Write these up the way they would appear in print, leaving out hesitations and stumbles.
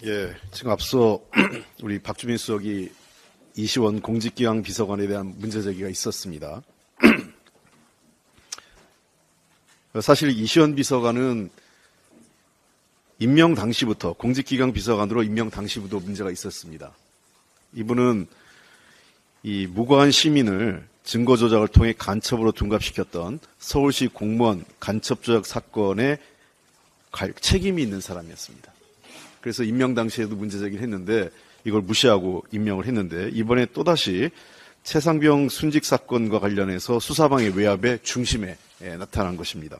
예, 지금 앞서 우리 박주민 수석이 이시원 공직기강 비서관에 대한 문제제기가 있었습니다. 사실 이시원 비서관은 임명 당시부터 공직기강 비서관으로 임명 당시부터 문제가 있었습니다. 이분은 이 무고한 시민을 증거 조작을 통해 간첩으로 둔갑시켰던 서울시 공무원 간첩 조작 사건에 책임이 있는 사람이었습니다. 그래서 임명 당시에도 문제 제기를 했는데 이걸 무시하고 임명을 했는데 이번에 또다시 최상병 순직 사건과 관련해서 수사방해 외압의 중심에 나타난 것입니다.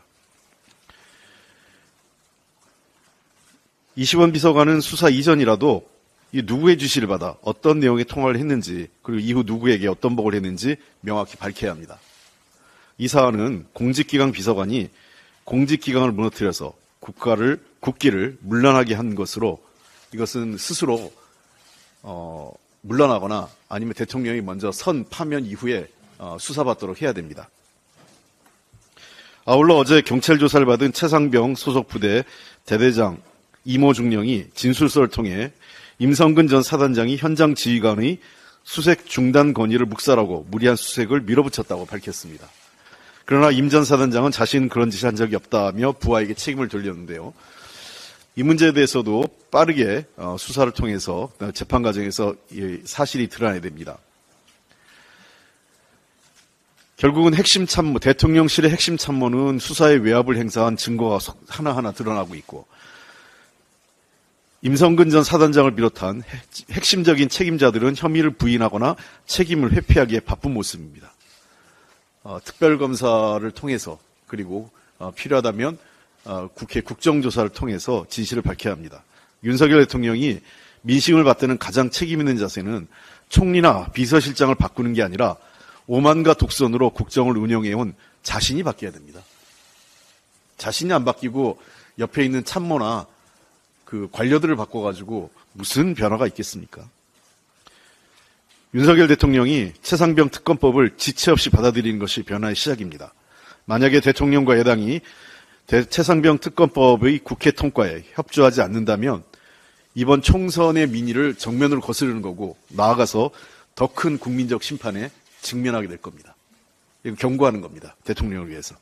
이시원 비서관은 수사 이전이라도 이 누구의 지시를 받아 어떤 내용의 통화를 했는지 그리고 이후 누구에게 어떤 보고를 했는지 명확히 밝혀야 합니다. 이 사안은 공직기강 비서관이 공직기강을 무너뜨려서 국기를 물러나게 한 것으로 이것은 스스로 물러나거나 아니면 대통령이 먼저 선 파면 이후에 수사받도록 해야 됩니다. 아울러 어제 경찰 조사를 받은 최상병 소속 부대 대대장 이모 중령이 진술서를 통해 임성근 전 사단장이 현장 지휘관의 수색 중단 건의를 묵살하고 무리한 수색을 밀어붙였다고 밝혔습니다. 그러나 임 전 사단장은 자신은 그런 짓을 한 적이 없다며 부하에게 책임을 돌렸는데요. 이 문제에 대해서도 빠르게 수사를 통해서 재판 과정에서 사실이 드러나야 됩니다. 결국은 핵심 참모, 대통령실의 핵심 참모는 수사에 외압을 행사한 증거가 하나하나 드러나고 있고 임성근 전 사단장을 비롯한 핵심적인 책임자들은 혐의를 부인하거나 책임을 회피하기에 바쁜 모습입니다. 특별검사를 통해서 그리고 필요하다면 국회 국정조사를 통해서 진실을 밝혀야 합니다. 윤석열 대통령이 민심을 받드는 가장 책임 있는 자세는 총리나 비서실장을 바꾸는 게 아니라 오만과 독선으로 국정을 운영해온 자신이 바뀌어야 됩니다. 자신이 안 바뀌고 옆에 있는 참모나 그 관료들을 바꿔가지고 무슨 변화가 있겠습니까? 윤석열 대통령이 최상병 특검법을 지체 없이 받아들이는 것이 변화의 시작입니다. 만약에 대통령과 여당이 최상병 특검법의 국회 통과에 협조하지 않는다면 이번 총선의 민의를 정면으로 거스르는 거고 나아가서 더 큰 국민적 심판에 직면하게 될 겁니다. 이거 경고하는 겁니다. 대통령을 위해서.